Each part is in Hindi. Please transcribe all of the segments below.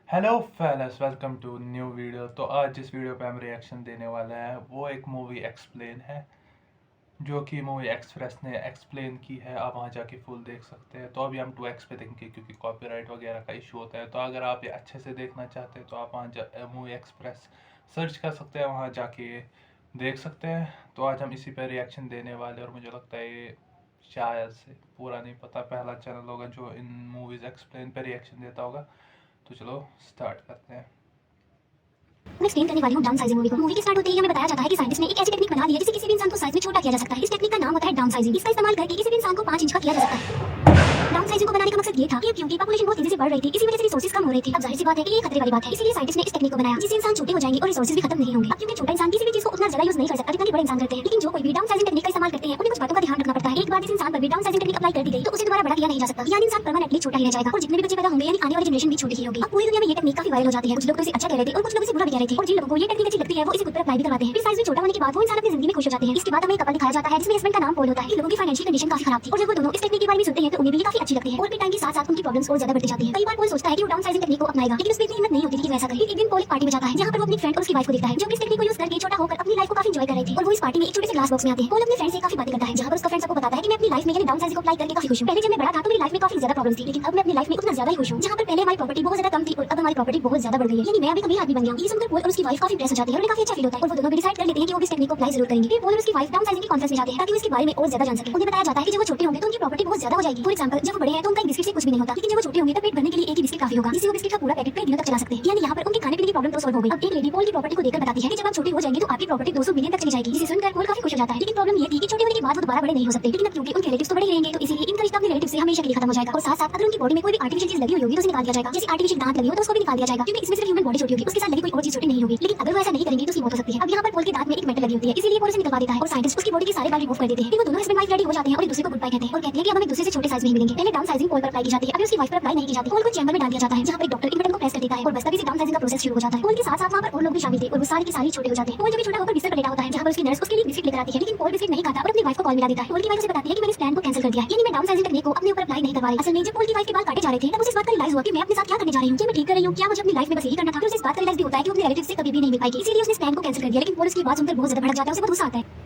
Hello fellas, welcome to new video. तो आज जिस वीडियो पे हम रिएक्शन देने वाले हैं वो एक मूवी एक्सप्लेन है, जो कि मूवी एक्सप्रेस ने एक्सप्लेन की है। आप वहाँ जाके फुल देख सकते हैं। तो अभी हम 2x पे देखेंगे क्योंकि कॉपीराइट वगैरह का इशू होता है। तो अगर आप ये अच्छे से देखना चाहते हैं तो आप वहाँ मूवी एक्सप्रेस सर्च कर सकते हैं, वहाँ जाके देख सकते हैं। तो आज हम इसी पे रिएक्शन देने वाले हैं और मुझे लगता है ये शायद से, पूरा नहीं पता, पहला चैनल होगा जो इन मूवीज़ एक्सप्लेन पे रिएक्शन देता होगा। तो चलो स्टार्ट करते हैं। मैं एक्सप्लेन करने वाली हूँ डाउन साइजिंग मूवी को। मूवी के स्टार्ट होते ही हमें बताया जाता है कि साइंटिस्ट ने एक ऐसी टेक्निक बना ली है जिससे किसी भी इंसान को साइज में छोटा किया जा सकता है। इस टेक्निक का नाम होता है डाउन साइजिंग। इसका इस्तेमाल करके किसी भी इंसान को 5 इंच का किया जा सकता है। डाउन साइजिंग को बनाने का मकसद ये था कि क्योंकि पॉपुलेशन बहुत तेजी से बढ़ रही थी, इसी वजह से रिसोर्सेज कम हो रही थी। अब जाहिर सी बात है कि ये खतरे वाली बात है, इसीलिए साइंटिस्ट ने इस टेक्निक को बनाया जिससे इंसान छोटे हो जाएंगे और रिसोर्सेज भी खत्म नहीं होंगे। अब क्योंकि छोटा इंसान किसी भी चीज को उतना ज्यादा यूज नहीं कर सकता जितना कि बड़े इंसान करते हैं, लेकिन जो कोई भी डाउन साइजिंग टेक्निक का इस्तेमाल करते हैं उन्हें कुछ बातों का ध्यान रखना पड़ता है। एक बार जिस इंसान पर भी डाउन साइजिंग टेक्निक अप्लाई कर दी गई तो उसे दोबारा बड़ा किया नहीं जा सकता, यानी इंसान परमानेंटली छोटा ही रह जाएगा और जितने भी बच्चे पैदा होंगे यानी आने वाली जनरेशन भी छोटी ही होगी। अब पूरी दुनिया में ये टेक्निक काफी वायरल हो जाती है। कुछ लोग तो इसे अच्छा कह रहे थे और कुछ लोग इसे बुरा भी कह रहे थे, और जिन लोगों को ये टेक्निक अच्छी लगती है वो इसे खुद पर अप्लाई भी करवाते हैं। फिर साइज में छोटा होने के बाद वो इंसान अपनी जिंदगी में खुश हो जाते हैं। इसके बाद हमें एक कपल दिखाया जाता है जिसमें हस्बैंड का नाम पॉल होता है। इन लोगों की फाइनेंशियल कंडीशन काफी खराब थी और जब वो दोनों इस टेक्निक के बारे में सुनते हैं तो उन्हें भी काफी अच्छी लगती है और फिर टाइम के साथ-साथ उनकी प्रॉब्लम्स और ज्यादा बढ़ती जाती है। कई बार पॉल सोचता है कि वो डाउन साइजिंग टेक्निक को अपनाएगा, लेकिन उसमें इतनी हिम्मत नहीं होती कि वैसा करे। एक दिन पॉल एक पार्टी में जाता है जहां पर वो अपनी फ्रेंड और उसकी वाइफ को देखता है जो इस टेक्निक को यूज करके छोटा होकर अपनी लाइफ को काफी एंजॉय कर रही थी। और वो इस पार्टी में एक छोटे से ग्लास बॉक्स में आते हैं। पॉल अपने फ्रेंड से काफी बातें करता है जहां पर उसका फ्रेंड सबको बताता है कि मैं अपनी लाइफ में यानी डाउन साइजिंग को अप्लाई करके काफी खुश हूं। पहले जब मैं बड़ा था तो मेरी लाइफ में काफी ज्यादा प्रॉब्लम्स थी, लेकिन अब मैं अपनी लाइफ में उतना ज्यादा ही खुश हूं। जहां पर पहले हमारी प्रॉपर्टी बहुत ज्यादा कम थी और अब हमारी प्रॉपर्टी बहुत ज्यादा बढ़ गई है, यानी मैं अभी अमीर आदमी बन गया हूं। ये सुनकर पॉल और उसकी वाइफ काफी इंप्रेस हो जाती है और उन्हें काफी अच्छा फील होता है और वो दोनों भी डिसाइड कर लेते हैं कि वो इस टेक्निक को अप्लाई जरूर करेंगे। फिर पॉल और उसकी वाइफ डाउन साइजिंग की कॉन्फ्रेंस में जाते हैं ताकि वो इसके बारे में और ज्यादा जान सके। उन्हें बताया जाता है कि जब वो छोटे होंगे तो उनकी प्रॉपर्टी बहुत ज्यादा हो जाएगी। फॉर एग्जांपल, जब वो बड़े हैं तो उनका एक बिस्किट से कुछ भी नहीं होता, लेकिन जब वो छोटे होंगे तो पेट भरने के लिए एक ही बिस्किट काफी होगा, जिससे वो बिस्किट का पूरा पैकेट कई दिनों तक चला सकते हैं। यानी यहाँ पर उनके खाने पीने की प्रॉब्लम तो सॉल्व हो गई। अब एक लेडी पॉल की प्रॉपर्टी को देखकर बताती है कि जब आप छोटे हो जाएंगे तो आपकी प्रॉपर्टी 200 मिलियन तक चली जाएगी, जिसे सुनकर पॉल काफी खुश हो जाता है। लेकिन प्रॉब्लम ये थी कि छोटे होने के बाद वो दोबारा बड़े नहीं हो सकते, लेकिन अब क्योंकि उनके रिलेटिव्स तो बड़े ही रहेंगे तो इसीलिए इनका रिश्ता अपने रिलेटिव से हमेशा के लिए खत्म हो जाएगा। और साथ साथ अगर उनकी बॉडी में कोई भी आर्टिफिशियल चीज लगी हुई होगी तो उसे निकाल दिया जाएगा। जैसे आर्टिफिशियल दांत लगी हो तो उसको भी निकाल दिया जाएगा, क्योंकि इसमें सिर्फ ह्यूमन बॉडी छोटी होगी, उसके साथ लगी कोई और चीज छोटी नहीं होगी। लेकिन अगर वो ऐसा नहीं करेंगे तो उसकी मौत हो सकती है। अब यहाँ पर पॉल के दांत में एक मेटल लगी होती है, इसीलिए पॉल उसे निकलवा देता है और साइंटिस्ट उसकी बॉडी के सारे बाल रिमूव कर देते हैं। फिर वो दोनों हस्बैंड वाइफ रेडी हो जाते हैं और एक दूसरे को गुड बाय कहते हैं और कहते हैं कि अब हम एक दूसरे से छोटे साइज में ही मिलेंगे। पहले डाउन साइजिंग पॉल पर अप्लाई की जाती है, अभी उसकी वाइफ पर अप्लाई नहीं की जाती। पॉल को चैम्बर में डाल दिया जाता है जहाँ पर एक डॉक्टर इन बटन को प्रेस कर देता है और बस तभी से डाउन साइजिंग का प्रोसेस शुरू हो जाता है। पॉल के साथ साथ वहाँ पर और लोग भी शामिल थे और वो सारे के सारे छोटे हो जाते हैं। पॉल जब छोटा होकर बिस्तर पर लेटा होता है जहाँ पर उसकी नर्स उसके लिए बिस्किट लेकर आती है, लेकिन पॉल बिस्किट नहीं खाता और अपनी वाइफ को कॉल मिला देता है। पॉल की वाइफ उसे बताती है कि मैंने इस प्लान को कैंसिल कर दिया है, यानी मैं डाउन साइजिंग टेक्निक को अपने ऊपर अप्लाई नहीं करवा रही। असल में जब पॉल की वाइफ के बाल काटे जा रहे थे तब उसे इस बात का रियलाइज हुआ कि मैं अपने साथ क्या करने जा रही हूँ, क्या मैं ठीक कर रही हूँ, क्या मुझे अपनी लाइफ में बस यही करना था। फिर उसे इस बात का रियलाइज भी होता है कि वो अपने रिलेटिव से कभी भी नहीं मिल पाएगी, इसीलिए उसने इस प्लान को कैंसिल कर दिया। लेकिन पॉल उसकी बात सुनकर बहुत ज्यादा भड़क जाता है, उसे बहुत गुस्सा आता है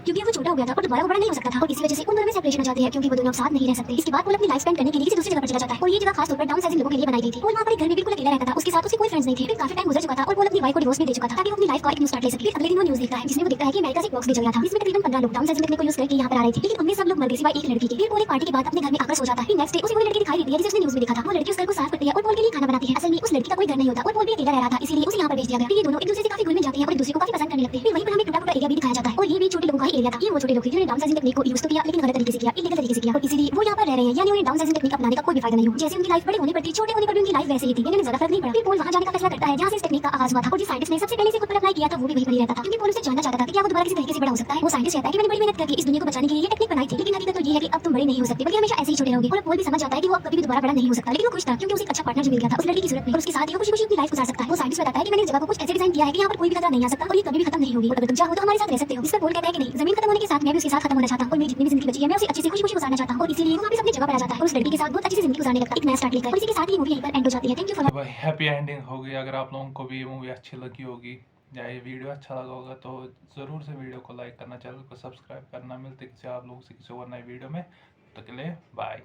क्योंकि वो छोटा हो गया था और दोबारा वो बड़ा नहीं हो सकता था और इसी वजह से उन दोनों में सेपरेशन हो जाती है क्योंकि वो दोनों अब साथ नहीं रह सकते। इसके बाद पॉल अपनी लाइफ स्पेंड करने के लिए किसी दूसरी जगह पर चला जाता है और ये जगह खास तौर पर डाउन साइजिंग लोगों के लिए बनाई गई थी। पॉल वहाँ पर एक घर में बिल्कुल अकेला रहता था, उसके साथ उसके कोई फ्रेंड्स नहीं थे। फिर काफी टाइम गुजर चुका था और पॉल अपनी वाइफ को डिवोर्स भी दे चुका था ताकि वो अपनी लाइफ का एक न्यू स्टार्ट ले सके। फिर अगले दिन वो न्यूज़ देखता है जिसमें वो देखता है कि अमेरिका से एक बॉक्स भेजा गया था जिसमें तकरीबन 15 लोग डाउन साइजिंग टेक्निक को यूज करके यहाँ पर आ रहे थे, लेकिन उनमें सब लोग मर गए सिवाय एक लड़की के। फिर पॉल एक पार्टी के बाद अपने घर में आकर सो जाता है। फिर नेक्स्ट डे उसे कोई लड़की दिखाई देती है जिसे उसने न्यूज़ में देखा था। वो लड़की उस घर को साफ करती है और पॉल के लिए खाना बनाती है। असल में उस लड़की का कोई घर नहीं होता और पॉल भी अकेला रह रहा था, इसीलिए उसे यहाँ पर भेज दिया गया। फिर ये दोनों एक दूसरे से काफी घुल मिल जाते हैं और एक दूसरे को काफी पसंद करने लगते हैं। फिर वहीं पर हमें टूटा फूटा एरिया भी दिखाया जाता है और ये भी छोटे लोगों का ही एरिया था। ये वो छोटे लोग थे जिन्होंने डाउन साइजिंग टेक्निक को यूज तो किया लेकिन गलत तरीके से किया, इलीगल तरीके से किया और इसीलिए वो यहाँ पर रह रहे हैं, यानी उन्हें डाउन साइजिंग टेक्निक अपनाने का कोई भी फायदा नहीं हुआ। जैसे उनकी लाइफ बड़े होने पर थी, छोटे होने पर भी उनकी लाइफ वैसे ही थी, यानी ज्यादा फर्क नहीं पड़ा। फिर पॉल वहाँ जाने का फैसला करता है जहाँ से इस टेक्निक का आगाज हुआ था और जिस साइंटिस्ट ने सबसे पहले इसे खुद पर अप्लाई किया था वो भी वहीं पर ही रहता था, क्योंकि पॉल उससे जानना चाहता था कि क्या वो दोबारा किसी तरीके से बड़ा हो सकता है। वो साइंटिस्ट कहता है कि मैंने बड़ी मेहनत करके इस दुनिया को बचाने के लिए ये टेक्निक बनाई थी, लेकिन हकीकत तो ये है कि अब तुम बड़े नहीं हो सकते बल्कि हमेशा ऐसे ही छोटे रहोगे। और पॉल भी समझ जाता है कि वो अब कभी भी दोबारा बड़ा नहीं हो सकता, लेकिन वो खुश था क्योंकि उसे एक अच्छा पार्टनर मिल गया था उस लड़की की सूरत में और उसके साथ ही वो खुशी-खुशी अपनी लाइफ गुजार सकता है। वो साइंटिस्ट बताता है कि मैंने इस जगह को कुछ ऐसे डिजाइन किया है कि यहाँ पर कोई भी खतरा नहीं आ सकता और ये कभी भी खत्म नहीं होगी और अगर तुम चाहो तो हमारे साथ रह सकते हो। इस पर पॉल कहता है कि नहीं, जमीन खत्म होने के साथ मैं भी उसके साथ खत्म होना चाहता हूँ और मेरी जितनी भी जिंदगी बची है मैं उसे अच्छे से खुशी-खुशी गुजारना चाहता हूँ और इसीलिए वो वापस अपनी जगह पर आ जाता है और उस लड़की के साथ बहुत अच्छी से जिंदगी गुजारने लगता है, एक नया स्टार्ट लेकर। और इसी के साथ ही मूवी यहीं पर एंड हो जाती है। थैंक यू फॉर भाई हैप्पी एंडिंग होगी। अगर आप लोगों को भी ये मूवी अच्छी लगी होगी या ये वीडियो अच्छा लगा होगा तो ज़रूर से वीडियो को लाइक करना, चैनल को सब्सक्राइब करना। मिलते किसी आप लोगों से किसी और नई वीडियो में। तब तक के लिए बाय।